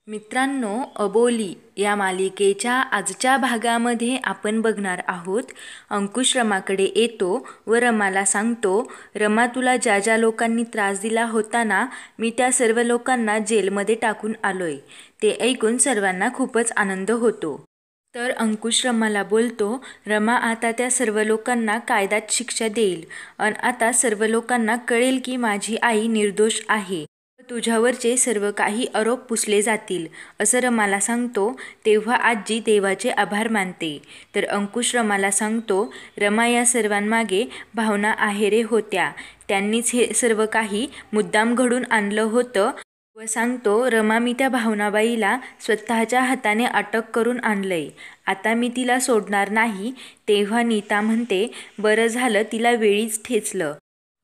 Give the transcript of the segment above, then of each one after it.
मित्रांनो, अबोली या मालिकेच्या आजच्या भागामध्ये आपण बघणार आहोत. अंकुश रमाकडे येतो व रमाला सांगतो, रमा तुला ज्या ज्या लोकांनी त्रास दिला होता ना, मी त्या सर्व लोकांना जेलमध्ये टाकून आलोय. ते ऐकून सर्वांना खूपच आनंद होतो. तर अंकुश रमाला बोलतो, रमा आता त्या सर्व लोकांना कायद्यात शिक्षा देईल आणि आता सर्व लोकांना कळेल की माझी आई निर्दोष आहे. तुझ्यावरचे सर्व काही आरोप पुसले जातील असं रमाला सांगतो. तेव्हा आजी देवाचे आभार मानते. तर अंकुश रमाला सांगतो, रमा या सर्वांमागे भावना आहेरे होत्या. त्यांनीच हे सर्व काही मुद्दाम घडून आणलं होतं व सांगतो, रमा मी त्या भावनाबाईला स्वतःच्या हाताने अटक करून आणलंय. आता मी तिला सोडणार नाही. तेव्हा नीता म्हणते, बरं झालं तिला वेळीच ठेचलं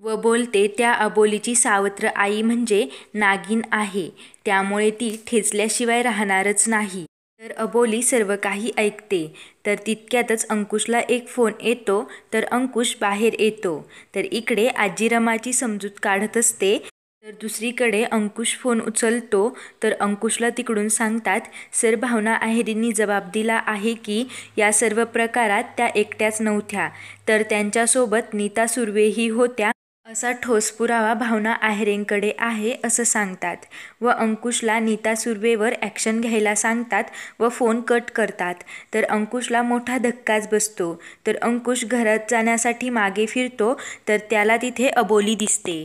व बोलते, त्या अबोलीची सावत्र आई म्हणजे नागिन आहे, त्यामुळे ती ठेचल्याशिवाय राहणारच नाही. तर अबोली सर्व काही ऐकते. तर तितक्यातच अंकुशला एक फोन येतो. तर अंकुश बाहेर येतो. तर इकडे आजी रमाची समजूत काढत असते. तर दुसरीकडे अंकुश फोन उचलतो. तर अंकुशला तिकडून सांगतात, सर भावना आहेरींनी जबाब दिला आहे की या सर्व प्रकारात त्या एकट्याच नव्हत्या, तर त्यांच्यासोबत नीता सुर्वेही होत्या असा ठोस पुरावा भावना आहेरेंकडे आहे असं सांगतात व अंकुशला नीता सुर्वेवर ॲक्शन घ्यायला सांगतात व फोन कट करतात. तर अंकुशला मोठा धक्काच बसतो. तर अंकुश घरात जाण्यासाठी मागे फिरतो. तर त्याला तिथे अबोली दिसते.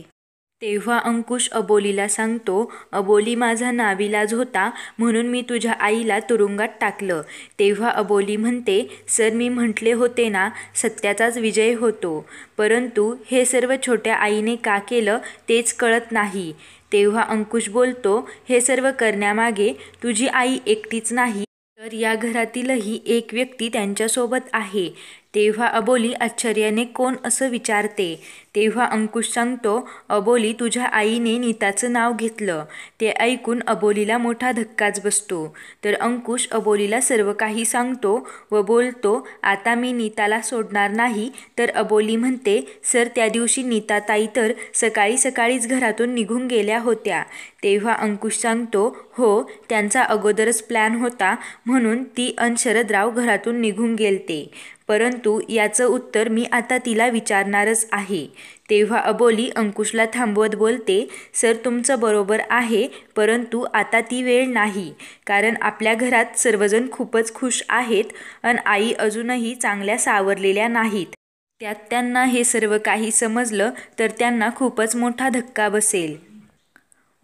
तेव्हा अंकुश अबोलीला सांगतो, अबोली माझा नाविलाज होता म्हणून मी तुझ्या आईला तुरुंगात टाकलं. तेव्हा अबोली म्हणते, सर मी म्हटले होते ना, सत्याचाच विजय होतो. परंतु हे सर्व छोट्या आईने का केलं तेच कळत नाही. तेव्हा अंकुश बोलतो, हे सर्व करण्यामागे तुझी आई एकटीच नाही, तर या घरातीलही एक व्यक्ती त्यांच्यासोबत आहे. तेव्हा अबोली आश्चर्याने कोण असं विचारते. तेव्हा अंकुश सांगतो, अबोली तुझ्या आईने नीताचं नाव घेतलं. ते ऐकून अबोलीला मोठा धक्काच बसतो. तर अंकुश अबोलीला सर्व काही सांगतो व बोलतो, आता मी नीताला सोडणार नाही. तर अबोली म्हणते, सर त्या दिवशी नीताताई तर सकाळी सकाळीच घरातून निघून गेल्या होत्या. तेव्हा अंकुश सांगतो, हो त्यांचा अगोदरच प्लॅन होता म्हणून ती अन शरदराव घरातून निघून गेलते. परंतु याचं उत्तर मी आता तिला विचारणारच आहे. तेव्हा अबोली अंकुशला थांबवत बोलते, सर तुमचं बरोबर आहे, परंतु आता ती वेळ नाही. कारण आपल्या घरात सर्वजण खूपच खुश आहेत अन आई अजूनही चांगल्या सावरलेल्या नाहीत. त्यात त्यांना हे सर्व काही समजलं तर त्यांना खूपच मोठा धक्का बसेल.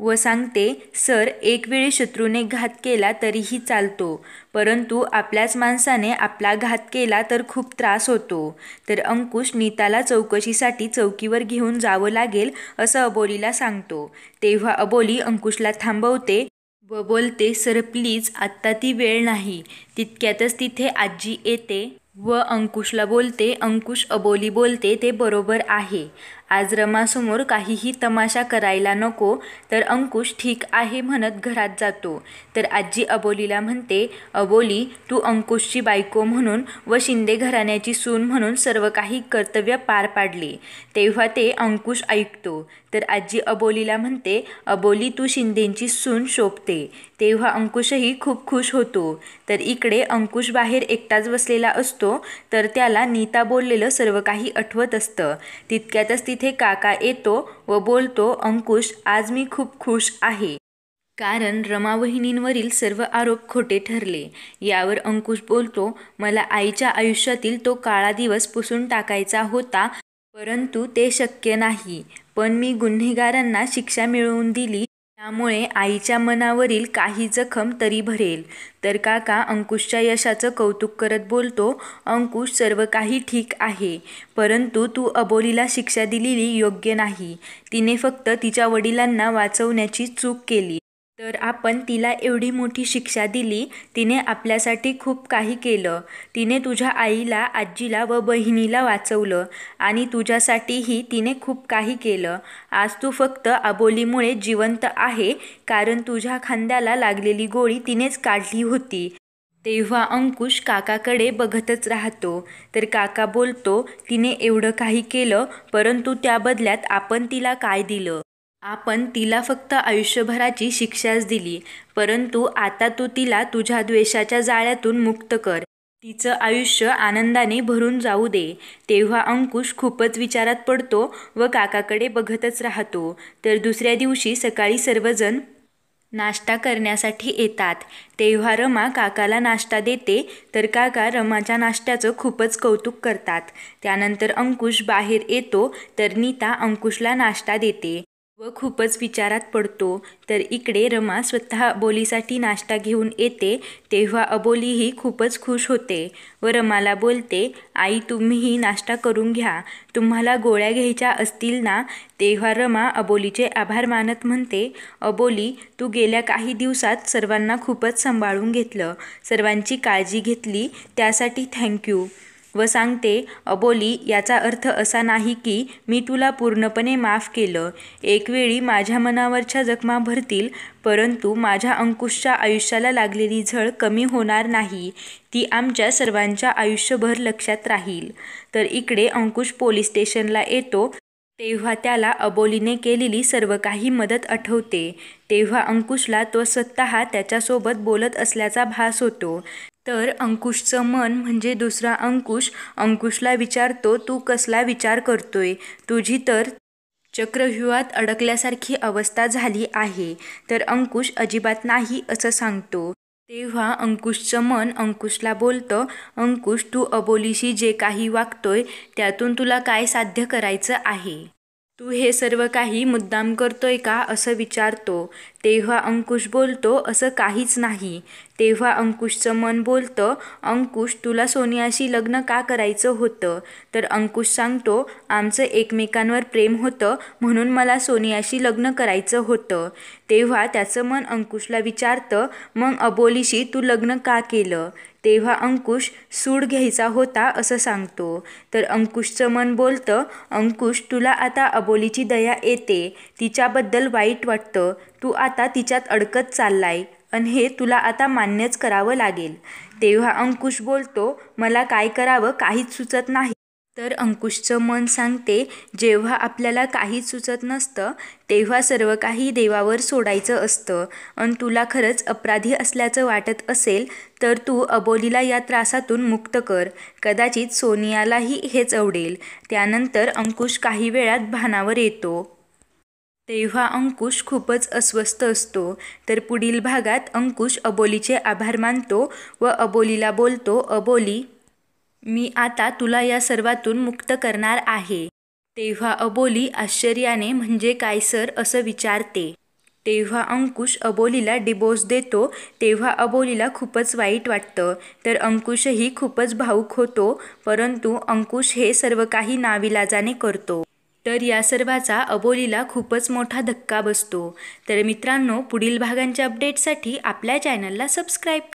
व सांगते, सर एक वेळी शत्रूने घात केला तरीही चालतो, परंतु आपल्याच माणसाने आपला घात केला तर खूप त्रास होतो. तर अंकुश नीताला चौकशीसाठी चौकीवर घेऊन जावं लागेल असं अबोलीला सांगतो. तेव्हा अबोली अंकुशला थांबवते व बोलते, सर प्लीज आत्ता ती वेळ नाही. तितक्यातच तिथे आजी येते व अंकुशला बोलते, अंकुश अबोली बोलते ते बरोबर आहे. आज रमासमोर काहीही तमाशा करायला नको. तर अंकुश ठीक आहे म्हणत घरात जातो. तर आजी अबोलीला म्हणते, अबोली तू अंकुशची बायको म्हणून व शिंदे घराण्याची सून म्हणून सर्व काही कर्तव्य पार पाडले. तेव्हा ते अंकुश ऐकतो. तर आजी अबोलीला म्हणते, अबोली तू शिंदेंची सून शोभते. तेव्हा अंकुशही खूप खुश होतो. तर इकडे अंकुश बाहेर एकटाच बसलेला असतो. तर त्याला नीता बोललेलं सर्व काही आठवत असतं. तितक्यातच तिथे काका येतो व बोलतो, अंकुश आज मी खूप खुश आहे, कारण रमा वहिनींवरील सर्व आरोप खोटे ठरले. यावर अंकुश बोलतो, मला आईच्या आयुष्यातील तो काळा दिवस पुसून टाकायचा होता, परंतु ते शक्य नाही. पण मी गुन्हेगारांना शिक्षा मिळवून दिली, त्यामुळे आईच्या मनावरील काही जखम तरी भरेल. तर काका अंकुशच्या यशाचं कौतुक करत बोलतो, अंकुश सर्व काही ठीक आहे, परंतु तू अबोलीला शिक्षा दिलेली योग्य नाही. तिने फक्त तिच्या वडिलांना वाचवण्याची चूक केली. तर आपण तिला एवढी मोठी शिक्षा दिली. तिने आपल्यासाठी खूप काही केलं. तिने तुझ्या आईला, आजीला व बहिणीला वाचवलं आणि तुझ्यासाठीही तिने खूप काही केलं. आज तू फक्त अबोलीमुळे जिवंत आहे, कारण तुझ्या खांद्याला लागलेली गोळी तिनेच काढली होती. तेव्हा अंकुश काकाकडे बघतच राहतो. तर काका बोलतो, तिने एवढं काही केलं, परंतु त्या बदल्यात आपण तिला काय दिलं. आपण तिला फक्त आयुष्यभराची शिक्षाच दिली, परंतु आता तू तिला तुझ्या द्वेषाच्या जाळ्यातून मुक्त कर. तिचं आयुष्य आनंदाने भरून जाऊ दे. तेव्हा अंकुश खूपच विचारात पडतो व काकाकडे बघतच राहतो. तर दुसऱ्या दिवशी सकाळी सर्वजण नाश्ता करण्यासाठी येतात. तेव्हा रमा काकाला नाश्ता देते, तर काका रमाच्या नाश्त्याचं खूपच कौतुक करतात. त्यानंतर अंकुश बाहेर येतो, तर नीता अंकुशला नाश्ता देते व खूपच विचारात पडतो. तर इकडे रमा स्वतः अबोलीसाठी नाश्ता घेऊन येते. तेव्हा अबोलीही खूपच खुश होते व रमाला बोलते, आई तुम्हीही नाश्ता करून घ्या, तुम्हाला गोळ्या घ्यायच्या असतील ना. तेव्हा रमा अबोलीचे आभार मानत म्हणते, अबोली तू गेल्या काही दिवसात सर्वांना खूपच सांभाळून घेतलं, सर्वांची काळजी घेतली, त्यासाठी थँक्यू. व सांगते, अबोली याचा अर्थ असा नाही की मी तुला पूर्णपणे माफ केलं. एकवेळी माझ्या मनावरच्या जखमा भरतील, परंतु माझ्या अंकुशच्या आयुष्याला लागलेली झळ कमी होणार नाही. ती आमच्या सर्वांच्या आयुष्यभर लक्षात राहील. तर इकडे अंकुश पोलीस स्टेशनला येतो. तेव्हा त्याला अबोलीने केलेली सर्व काही मदत आठवते. तेव्हा अंकुशला तो स्वतः त्याच्यासोबत बोलत असल्याचा भास होतो. तर अंकुशचं मन म्हणजे दुसरा अंकुश अंकुशला विचारतो, तू कसला विचार करतोय? तुझी तर चक्रव्यूहात अडकल्यासारखी अवस्था झाली आहे. तर अंकुश अजिबात नाही असं सांगतो. तेव्हा अंकुशचं मन अंकुशला बोलतं, अंकुश तू अबोलीशी जे काही वागतोय त्यातून तुला काय साध्य करायचं आहे? तू हे सर्व काही मुद्दाम करतोय का असं विचारतो. तेव्हा अंकुश बोलतो, असं काहीच नाही. तेव्हा अंकुशचं मन बोलतं, अंकुश तुला सोनियाशी लग्न का करायचं होतं? तर अंकुश सांगतो, आमचं एकमेकांवर प्रेम होतं म्हणून मला सोनियाशी लग्न करायचं होतं. तेव्हा त्याचं मन अंकुशला विचारतं, मग अबोलीशी तू लग्न का केलं? तेव्हा अंकुश सूड घ्यायचा होता असं सांगतो. तर अंकुशचं मन बोलतं, अंकुश तुला आता अबोलीची दया येते, तिच्याबद्दल वाईट वाटतं, तू आता तिच्यात अडकत चाललाय आणि हे तुला आता मान्यच करावं लागेल. तेव्हा अंकुश बोलतो, मला काय करावं काहीच सुचत नाही. तर अंकुशचं मन सांगते, जेव्हा आपल्याला काहीच सुचत नसतं तेव्हा सर्व काही देवावर सोडायचं असतं. आणि तुला खरंच अपराधी असल्याचं वाटत असेल तर तू अबोलीला या त्रासातून मुक्त कर. कदाचित सोनियालाही हेच आवडेल. त्यानंतर अंकुश काही वेळात भानावर येतो. तेव्हा अंकुश खूपच अस्वस्थ असतो. तर पुढील भागात अंकुश अबोलीचे आभार मानतो व अबोलीला बोलतो, अबोली मी आता तुला या सर्वातून मुक्त करणार आहे. तेव्हा अबोली आश्चर्याने म्हणजे काय सर असं विचारते. तेव्हा अंकुश अबोलीला डिवोर्स देतो. तेव्हा अबोलीला खूपच वाईट वाटतं. तर अंकुशही खूपच भावूक होतो, परंतु अंकुश हे सर्व काही नाविलाजाने करतो. तर या सर्वाचा अबोलीला खूपच मोठा धक्का बसतो. तर मित्रांनो, पुढील भागांच्या अपडेटसाठी आपल्या चॅनलला सबस्क्राईब